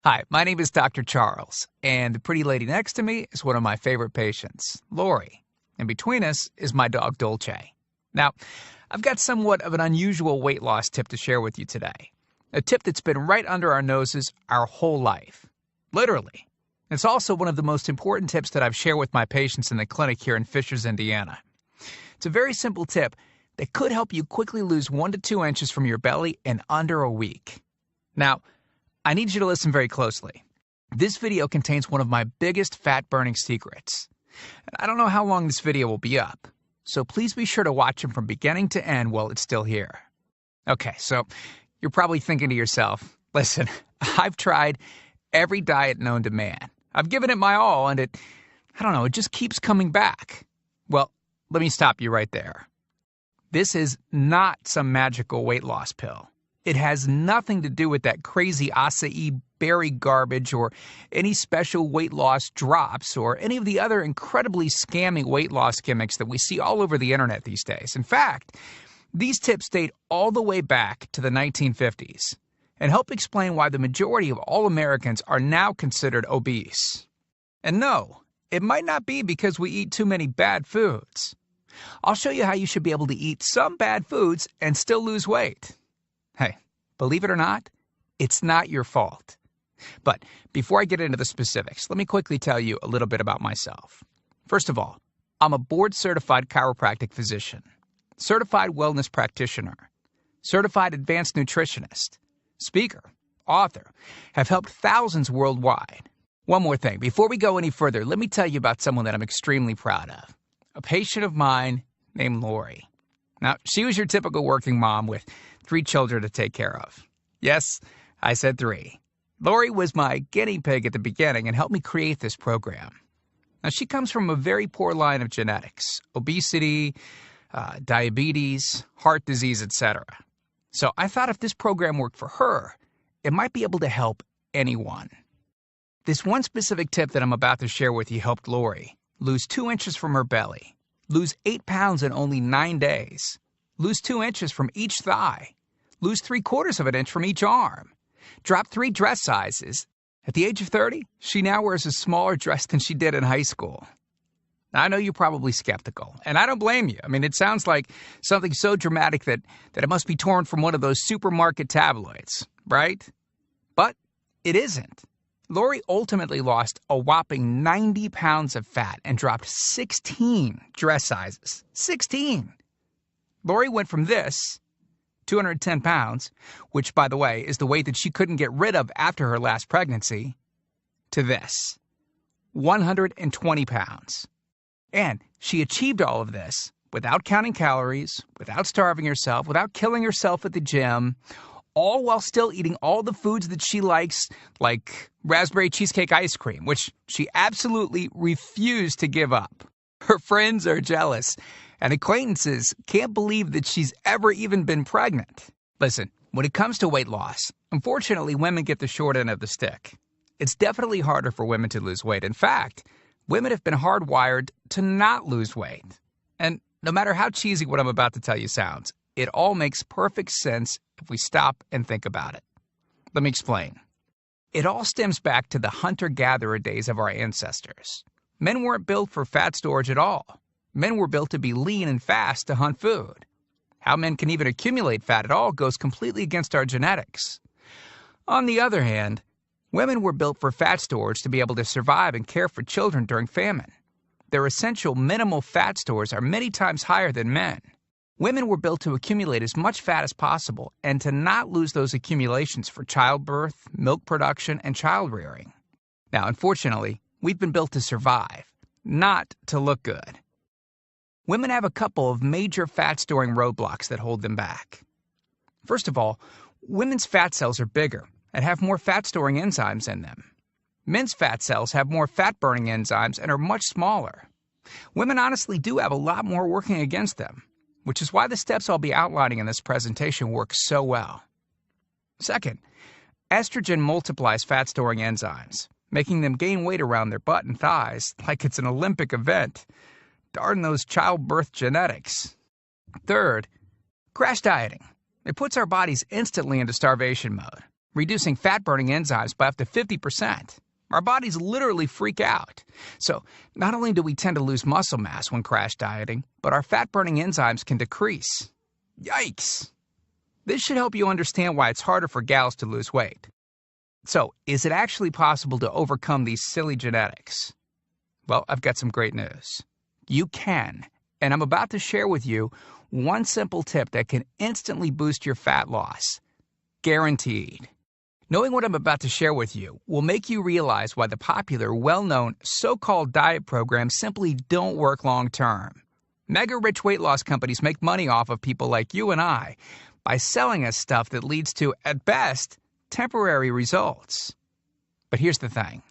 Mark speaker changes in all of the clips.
Speaker 1: Hi, my name is Dr. Charles, and the pretty lady next to me is one of my favorite patients, Lori. And between us is my dog, Dolce. Now, I've got somewhat of an unusual weight loss tip to share with you today. A tip that's been right under our noses our whole life. Literally. It's also one of the most important tips that I've shared with my patients in the clinic here in Fishers, Indiana. It's a very simple tip that could help you quickly lose 1 to 2 inches from your belly in under a week. Now, I need you to listen very closely. This video contains one of my biggest fat-burning secrets. And I don't know how long this video will be up, so please be sure to watch it from beginning to end while it's still here. Okay, so you're probably thinking to yourself, listen, I've tried every diet known to man. I've given it my all, and it just keeps coming back. Well, let me stop you right there. This is not some magical weight loss pill. It has nothing to do with that crazy acai berry garbage or any special weight loss drops or any of the other incredibly scammy weight loss gimmicks that we see all over the internet these days. In fact, these tips date all the way back to the 1950s and help explain why the majority of all Americans are now considered obese. And no, it might not be because we eat too many bad foods. I'll show you how you should be able to eat some bad foods and still lose weight. Hey, believe it or not, it's not your fault. But before I get into the specifics, let me quickly tell you a little bit about myself. First of all, I'm a board-certified chiropractic physician, certified wellness practitioner, certified advanced nutritionist, speaker, author, have helped thousands worldwide. One more thing, before we go any further, let me tell you about someone that I'm extremely proud of, a patient of mine named Lori. Now, she was your typical working mom with 3 children to take care of. Yes, I said 3. Lori was my guinea pig at the beginning and helped me create this program. Now, she comes from a very poor line of genetics, obesity, diabetes, heart disease, etc. So I thought if this program worked for her, it might be able to help anyone. This one specific tip that I'm about to share with you helped Lori lose 2 inches from her belly, lose 8 pounds in only 9 days, lose 2 inches from each thigh, lose 3/4 of an inch from each arm, drop 3 dress sizes. At the age of 30, she now wears a smaller dress than she did in high school. Now, I know you're probably skeptical, and I don't blame you. I mean, it sounds like something so dramatic that it must be torn from one of those supermarket tabloids, right? But it isn't. Lori ultimately lost a whopping 90 pounds of fat and dropped 16 dress sizes. 16! Lori went from this, 210 pounds, which, by the way, is the weight that she couldn't get rid of after her last pregnancy, to this, 120 pounds. And she achieved all of this without counting calories, without starving herself, without killing herself at the gym, all while still eating all the foods that she likes, like raspberry cheesecake ice cream, which she absolutely refused to give up. Her friends are jealous, and acquaintances can't believe that she's ever even been pregnant. Listen, when it comes to weight loss, unfortunately, women get the short end of the stick. It's definitely harder for women to lose weight. In fact, women have been hardwired to not lose weight. And no matter how cheesy what I'm about to tell you sounds, it all makes perfect sense if we stop and think about it. Let me explain. It all stems back to the hunter-gatherer days of our ancestors. Men weren't built for fat storage at all. Men were built to be lean and fast to hunt food. How men can even accumulate fat at all goes completely against our genetics. On the other hand, women were built for fat storage to be able to survive and care for children during famine. Their essential minimal fat stores are many times higher than men. Women were built to accumulate as much fat as possible and to not lose those accumulations for childbirth, milk production, and child rearing. Now, unfortunately, we've been built to survive, not to look good. Women have a couple of major fat-storing roadblocks that hold them back. First of all, women's fat cells are bigger and have more fat-storing enzymes in them. Men's fat cells have more fat-burning enzymes and are much smaller. Women honestly do have a lot more working against them, which is why the steps I'll be outlining in this presentation work so well. Second, estrogen multiplies fat-storing enzymes, making them gain weight around their butt and thighs like it's an Olympic event. Darn those childbirth genetics. Third, crash dieting. It puts our bodies instantly into starvation mode. reducing fat-burning enzymes by up to 50%. Our bodies literally freak out. So, not only do we tend to lose muscle mass when crash dieting, but our fat-burning enzymes can decrease. Yikes! This should help you understand why it's harder for gals to lose weight. So, is it actually possible to overcome these silly genetics? Well, I've got some great news. You can, and I'm about to share with you one simple tip that can instantly boost your fat loss. Guaranteed. Knowing what I'm about to share with you will make you realize why the popular, well-known, so-called diet programs simply don't work long-term. Mega-rich weight loss companies make money off of people like you and I by selling us stuff that leads to, at best, temporary results. But here's the thing.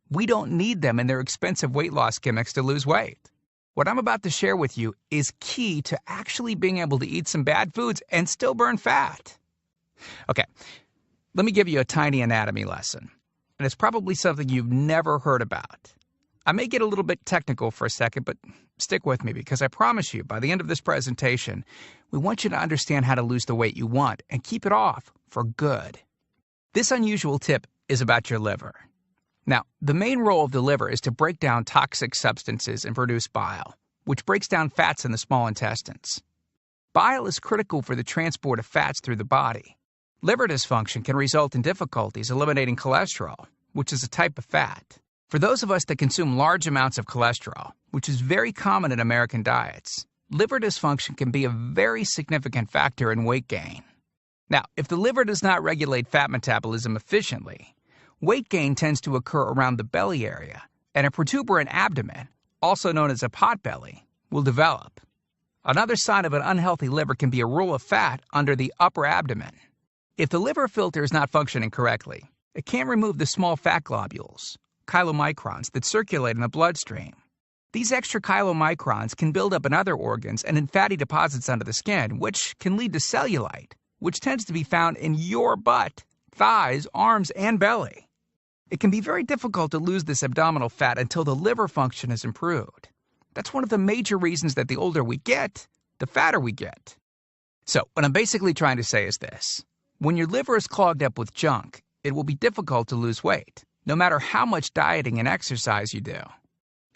Speaker 1: We don't need them in their expensive weight loss gimmicks to lose weight. What I'm about to share with you is key to actually being able to eat some bad foods and still burn fat. Okay. Let me give you a tiny anatomy lesson, and it's probably something you've never heard about. I may get a little bit technical for a second, but stick with me because I promise you, by the end of this presentation, we want you to understand how to lose the weight you want and keep it off for good. This unusual tip is about your liver. Now, the main role of the liver is to break down toxic substances and produce bile, which breaks down fats in the small intestines. Bile is critical for the transport of fats through the body. Liver dysfunction can result in difficulties eliminating cholesterol, which is a type of fat. For those of us that consume large amounts of cholesterol, which is very common in American diets, liver dysfunction can be a very significant factor in weight gain. Now, if the liver does not regulate fat metabolism efficiently, weight gain tends to occur around the belly area, and a protuberant abdomen, also known as a potbelly, will develop. Another sign of an unhealthy liver can be a roll of fat under the upper abdomen. If the liver filter is not functioning correctly, it can't remove the small fat globules, chylomicrons, that circulate in the bloodstream. These extra chylomicrons can build up in other organs and in fatty deposits under the skin, which can lead to cellulite, which tends to be found in your butt, thighs, arms, and belly. It can be very difficult to lose this abdominal fat until the liver function is improved. That's one of the major reasons that the older we get, the fatter we get. So, what I'm basically trying to say is this. When your liver is clogged up with junk, it will be difficult to lose weight, no matter how much dieting and exercise you do.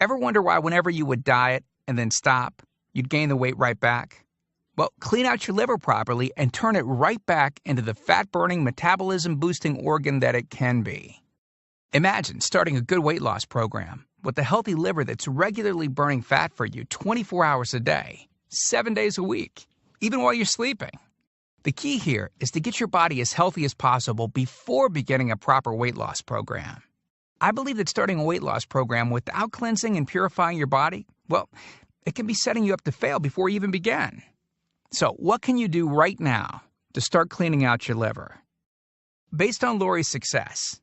Speaker 1: Ever wonder why whenever you would diet and then stop, you'd gain the weight right back? Well, clean out your liver properly and turn it right back into the fat-burning, metabolism-boosting organ that it can be. Imagine starting a good weight loss program with a healthy liver that's regularly burning fat for you 24 hours a day, 7 days a week, even while you're sleeping. The key here is to get your body as healthy as possible before beginning a proper weight loss program. I believe that starting a weight loss program without cleansing and purifying your body, well, it can be setting you up to fail before you even begin. So, what can you do right now to start cleaning out your liver? Based on Lori's success,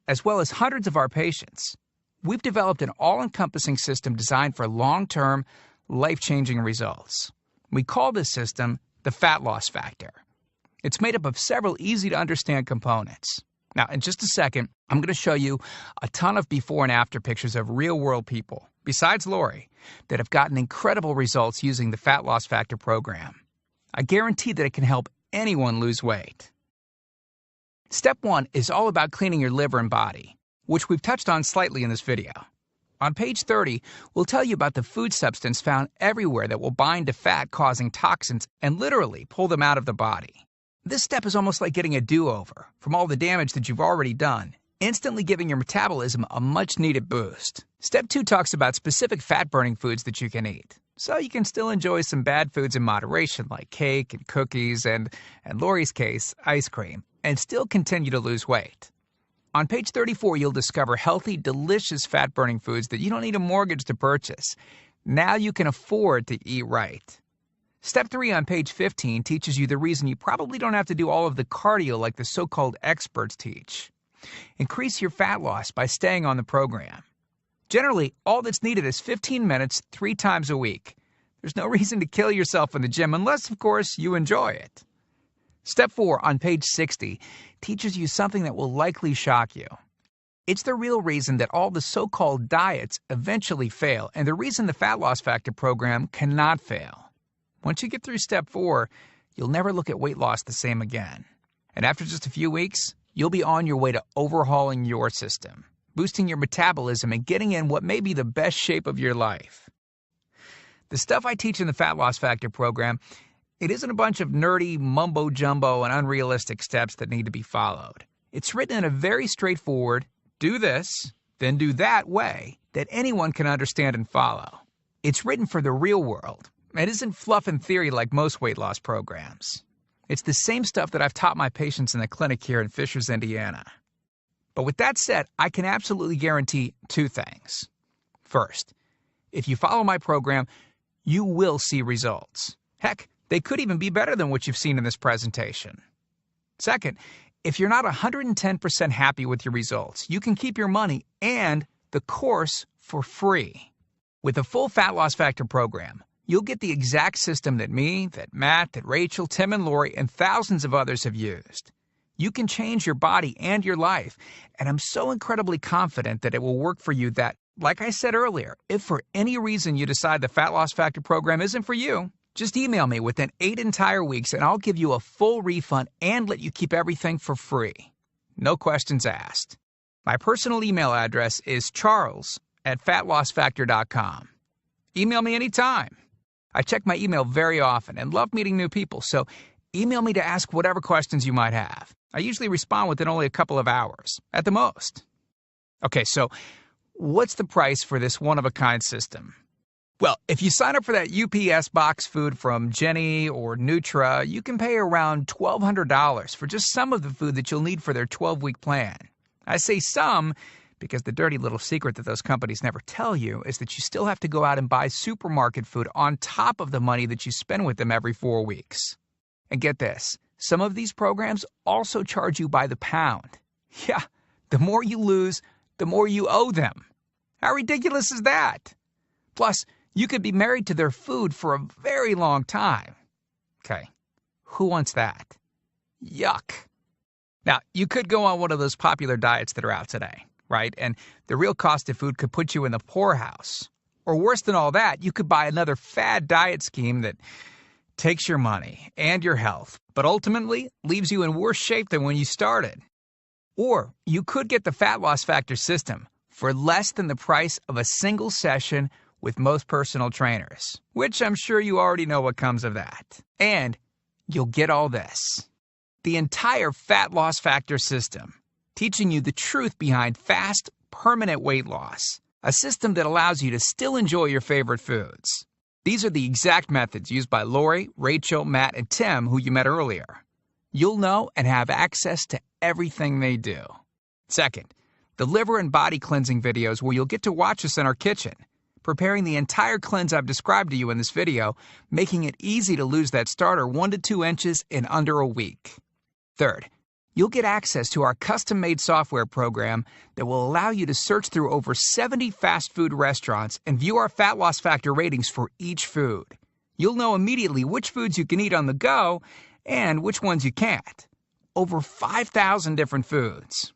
Speaker 1: as well as hundreds of our patients, we've developed an all-encompassing system designed for long-term, life-changing results. We call this system the Fat Loss Factor. It's made up of several easy-to-understand components. Now, in just a second, I'm going to show you a ton of before and after pictures of real-world people, besides Lori, that have gotten incredible results using the Fat Loss Factor program. I guarantee that it can help anyone lose weight. Step 1 is all about cleaning your liver and body, which we've touched on slightly in this video. On page 30, we'll tell you about the food substance found everywhere that will bind to fat, causing toxins and literally pull them out of the body. This step is almost like getting a do-over from all the damage that you've already done, instantly giving your metabolism a much-needed boost. Step 2 talks about specific fat-burning foods that you can eat, so you can still enjoy some bad foods in moderation like cake and cookies and, in Lori's case, ice cream, and still continue to lose weight. On page 34, you'll discover healthy, delicious fat-burning foods that you don't need a mortgage to purchase. Now you can afford to eat right. Step 3 on page 15 teaches you the reason you probably don't have to do all of the cardio like the so-called experts teach. Increase your fat loss by staying on the program. Generally, all that's needed is 15 minutes 3 times a week. There's no reason to kill yourself in the gym unless, of course, you enjoy it. Step 4 on page 60 teaches you something that will likely shock you. It's the real reason that all the so-called diets eventually fail and the reason the Fat Loss Factor program cannot fail. Once you get through step 4, you'll never look at weight loss the same again. And after just a few weeks, you'll be on your way to overhauling your system, boosting your metabolism, and getting in what may be the best shape of your life. The stuff I teach in the Fat Loss Factor program, it isn't a bunch of nerdy mumbo-jumbo and unrealistic steps that need to be followed. It's written in a very straightforward, do this, then do that way that anyone can understand and follow. It's written for the real world. It isn't fluff and theory like most weight loss programs. It's the same stuff that I've taught my patients in the clinic here in Fishers, Indiana. But with that said, I can absolutely guarantee two things. First, if you follow my program, you will see results. Heck, they could even be better than what you've seen in this presentation. Second, if you're not 110% happy with your results, you can keep your money and the course for free. With the full Fat Loss Factor program, you'll get the exact system that me, that Matt, that Rachel, Tim, and Lori, and thousands of others have used. You can change your body and your life, and I'm so incredibly confident that it will work for you that, like I said earlier, if for any reason you decide the Fat Loss Factor program isn't for you, just email me within 8 entire weeks and I'll give you a full refund and let you keep everything for free. No questions asked. My personal email address is charles@fatlossfactor.com. Email me anytime. I check my email very often and love meeting new people, so email me to ask whatever questions you might have. I usually respond within only a couple of hours, at the most. Okay, so what's the price for this one-of-a-kind system? Well, if you sign up for that UPS box food from Jenny or Nutra, you can pay around $1,200 for just some of the food that you'll need for their 12-week plan. I say some because the dirty little secret that those companies never tell you is that you still have to go out and buy supermarket food on top of the money that you spend with them every 4 weeks. And get this, some of these programs also charge you by the pound. Yeah, the more you lose, the more you owe them. How ridiculous is that? Plus, you could be married to their food for a very long time. Okay, who wants that? Yuck. Now, you could go on one of those popular diets that are out today, right? And the real cost of food could put you in the poorhouse. Or worse than all that, you could buy another fad diet scheme that takes your money and your health, but ultimately leaves you in worse shape than when you started. Or you could get the Fat Loss Factor system for less than the price of a single session with most personal trainers, which I'm sure you already know what comes of that. And you'll get all this. The entire Fat Loss Factor system, teaching you the truth behind fast, permanent weight loss. A system that allows you to still enjoy your favorite foods. These are the exact methods used by Lori, Rachel, Matt, and Tim, who you met earlier. You'll know and have access to everything they do. Second, the liver and body cleansing videos where you'll get to watch us in our kitchen, preparing the entire cleanse I've described to you in this video, making it easy to lose that starter 1 to 2 inches in under a week. Third, you'll get access to our custom-made software program that will allow you to search through over 70 fast food restaurants and view our Fat Loss Factor ratings for each food. You'll know immediately which foods you can eat on the go and which ones you can't. Over 5,000 different foods.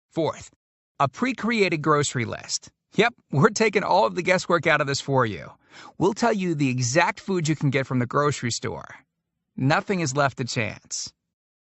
Speaker 1: Fourth, a pre-created grocery list. Yep, we're taking all of the guesswork out of this for you. We'll tell you the exact food you can get from the grocery store. Nothing is left to chance.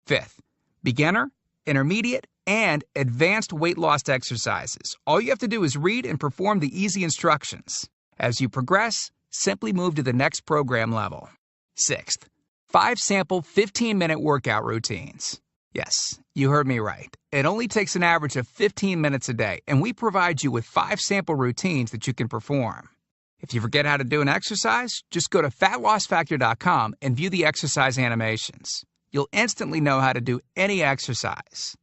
Speaker 1: Fifth, beginner, intermediate, and advanced weight loss exercises. All you have to do is read and perform the easy instructions. As you progress, simply move to the next program level. Sixth, 5 sample 15-minute workout routines. Yes, you heard me right. It only takes an average of 15 minutes a day, and we provide you with 5 sample routines that you can perform. If you forget how to do an exercise, just go to fatlossfactor.com and view the exercise animations. You'll instantly know how to do any exercise.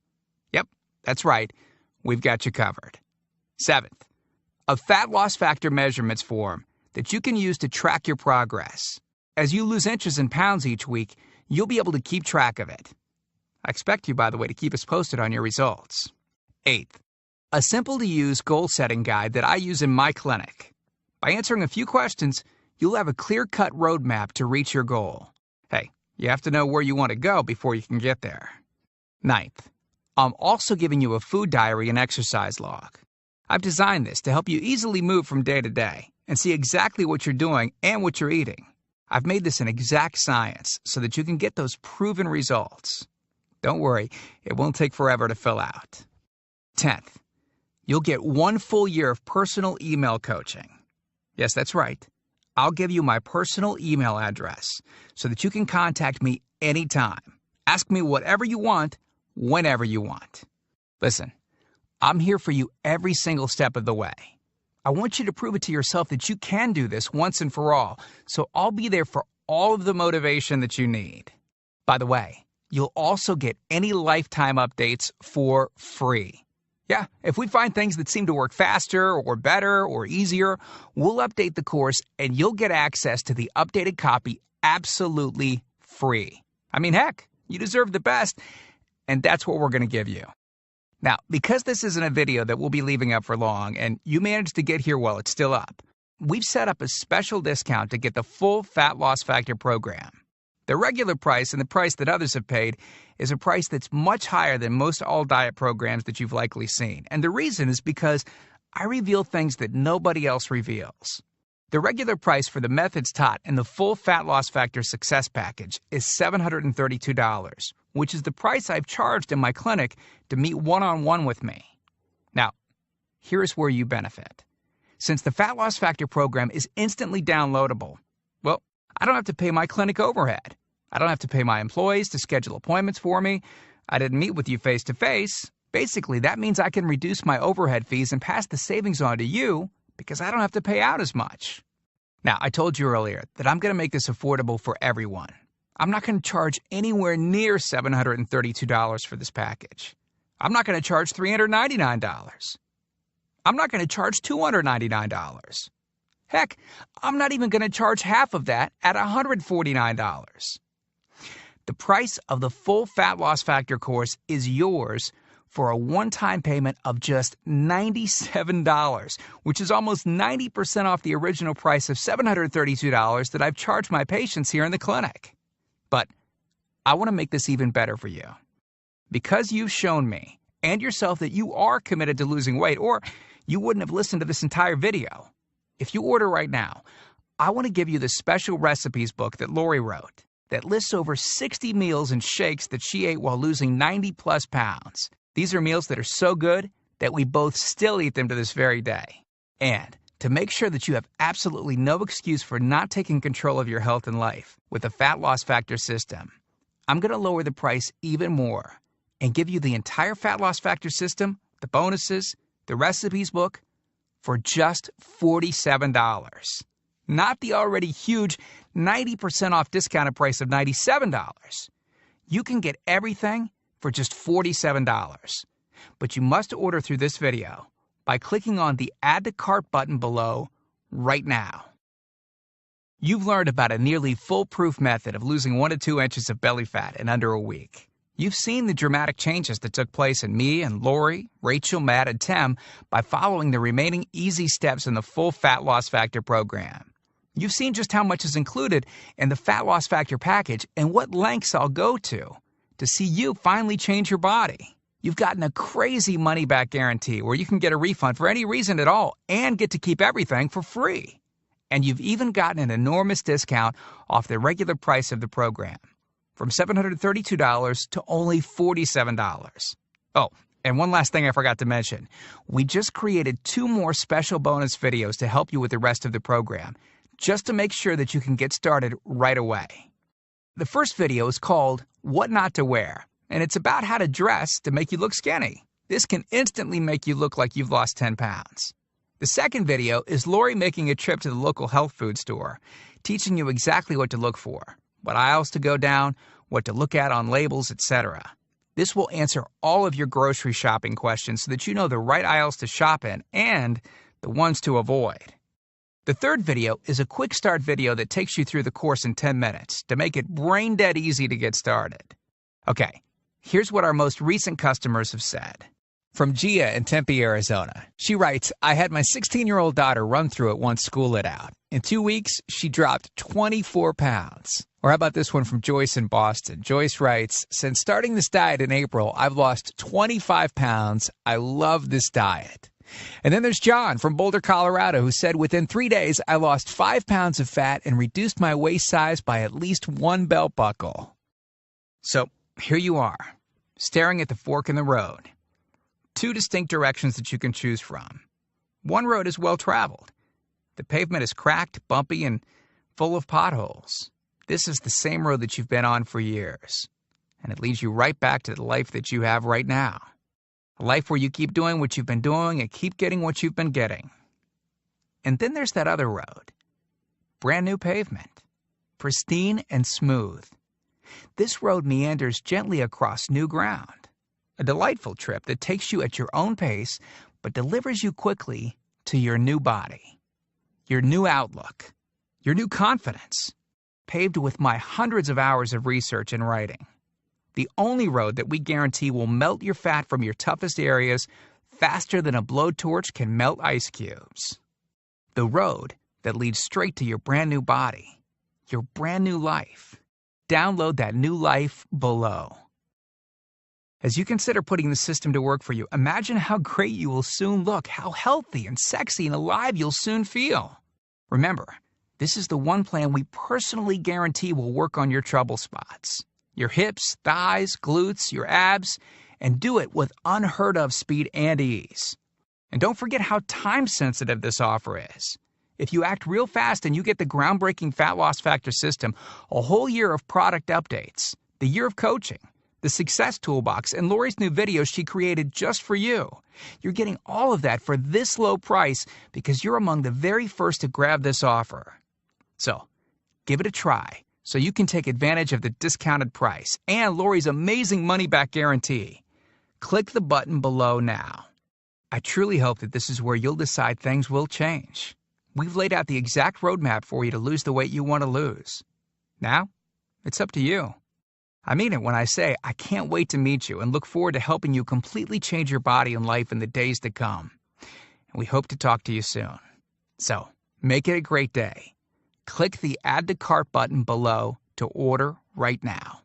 Speaker 1: Yep, that's right. We've got you covered. Seventh, a Fat Loss Factor measurements form that you can use to track your progress. As you lose inches and pounds each week, you'll be able to keep track of it. I expect you, by the way, to keep us posted on your results. Eighth, a simple-to-use goal-setting guide that I use in my clinic. By answering a few questions, you'll have a clear-cut roadmap to reach your goal. Hey, you have to know where you want to go before you can get there. Ninth, I'm also giving you a food diary and exercise log. I've designed this to help you easily move from day to day and see exactly what you're doing and what you're eating. I've made this an exact science so that you can get those proven results. Don't worry, it won't take forever to fill out. 10th, you'll get 1 full year of personal email coaching. Yes, that's right. I'll give you my personal email address so that you can contact me anytime. Ask me whatever you want, whenever you want. Listen, I'm here for you every single step of the way. I want you to prove it to yourself that you can do this once and for all, so I'll be there for all of the motivation that you need. By the way, you'll also get any lifetime updates for free. Yeah, if we find things that seem to work faster or better or easier, we'll update the course and you'll get access to the updated copy absolutely free. I mean, heck, you deserve the best, and that's what we're going to give you. Now, because this isn't a video that we'll be leaving up for long, and you managed to get here while it's still up, we've set up a special discount to get the full Fat Loss Factor program. The regular price and the price that others have paid is a price that's much higher than most all-diet programs that you've likely seen. And the reason is because I reveal things that nobody else reveals. The regular price for the methods taught in the full Fat Loss Factor Success Package is $732, which is the price I've charged in my clinic to meet one-on-one with me. Now, here's where you benefit. Since the Fat Loss Factor program is instantly downloadable, well, I don't have to pay my clinic overhead. I don't have to pay my employees to schedule appointments for me. I didn't meet with you face-to-face. Basically, that means I can reduce my overhead fees and pass the savings on to you because I don't have to pay out as much. Now, I told you earlier that I'm going to make this affordable for everyone. I'm not going to charge anywhere near $732 for this package. I'm not going to charge $399. I'm not going to charge $299. Heck, I'm not even going to charge half of that at $149. The price of the full Fat Loss Factor course is yours for a one-time payment of just $97, which is almost 90% off the original price of $732 that I've charged my patients here in the clinic. But I want to make this even better for you. Because you've shown me and yourself that you are committed to losing weight, or you wouldn't have listened to this entire video. If you order right now, I want to give you the special recipes book that Lori wrote that lists over 60 meals and shakes that she ate while losing 90-plus pounds. These are meals that are so good that we both still eat them to this very day. And to make sure that you have absolutely no excuse for not taking control of your health and life with the Fat Loss Factor system, I'm going to lower the price even more and give you the entire Fat Loss Factor system, the bonuses, the recipes book, for just $47. Not the already huge 90% off discounted price of $97. You can get everything for just $47. But you must order through this video by clicking on the Add to Cart button below right now. You've learned about a nearly foolproof method of losing 1 to 2 inches of belly fat in under a week. You've seen the dramatic changes that took place in me and Lori, Rachel, Matt, and Tim by following the remaining easy steps in the full Fat Loss Factor program. You've seen just how much is included in the Fat Loss Factor package and what lengths I'll go to see you finally change your body. You've gotten a crazy money-back guarantee where you can get a refund for any reason at all and get to keep everything for free. And you've even gotten an enormous discount off the regular price of the program, from $732 to only $47. Oh, and one last thing I forgot to mention. We just created 2 more special bonus videos to help you with the rest of the program, just to make sure that you can get started right away. The first video is called What Not to Wear, and it's about how to dress to make you look skinny. This can instantly make you look like you've lost 10 pounds. The second video is Lori making a trip to the local health food store, teaching you exactly what to look for, what aisles to go down, what to look at on labels, etc. This will answer all of your grocery shopping questions so that you know the right aisles to shop in and the ones to avoid. The third video is a quick start video that takes you through the course in 10 minutes to make it brain dead easy to get started. Okay, here's what our most recent customers have said. From Gia in Tempe, Arizona. She writes, I had my 16-year-old daughter run through it once school lit out. In 2 weeks, she dropped 24 pounds. Or how about this one from Joyce in Boston? Joyce writes, since starting this diet in April, I've lost 25 pounds. I love this diet. And then there's John from Boulder, Colorado, who said, within 3 days, I lost 5 pounds of fat and reduced my waist size by at least 1 belt buckle. So here you are. staring at the fork in the road. Two distinct directions that you can choose from. One road is well-traveled. The pavement is cracked, bumpy, and full of potholes. This is the same road that you've been on for years. And it leads you right back to the life that you have right now. A life where you keep doing what you've been doing and keep getting what you've been getting. And then there's that other road. Brand new pavement. Pristine and smooth. This road meanders gently across new ground. A delightful trip that takes you at your own pace, but delivers you quickly to your new body, your new outlook, your new confidence, paved with my hundreds of hours of research and writing. The only road that we guarantee will melt your fat from your toughest areas faster than a blowtorch can melt ice cubes. The road that leads straight to your brand new body, your brand new life. Download that new life below. As you consider putting the system to work for you, imagine how great you will soon look, how healthy and sexy and alive you'll soon feel. Remember, this is the one plan we personally guarantee will work on your trouble spots. Your hips, thighs, glutes, your abs, and do it with unheard of speed and ease. And don't forget how time-sensitive this offer is. If you act real fast and you get the groundbreaking Fat Loss Factor system, a whole year of product updates, the year of coaching, the Success Toolbox, and Lori's new videos she created just for you. You're getting all of that for this low price because you're among the very first to grab this offer. So, give it a try so you can take advantage of the discounted price and Lori's amazing money-back guarantee. Click the button below now. I truly hope that this is where you'll decide things will change. We've laid out the exact roadmap for you to lose the weight you want to lose. Now, it's up to you. I mean it when I say I can't wait to meet you and look forward to helping you completely change your body and life in the days to come. And we hope to talk to you soon. So, make it a great day. Click the Add to Cart button below to order right now.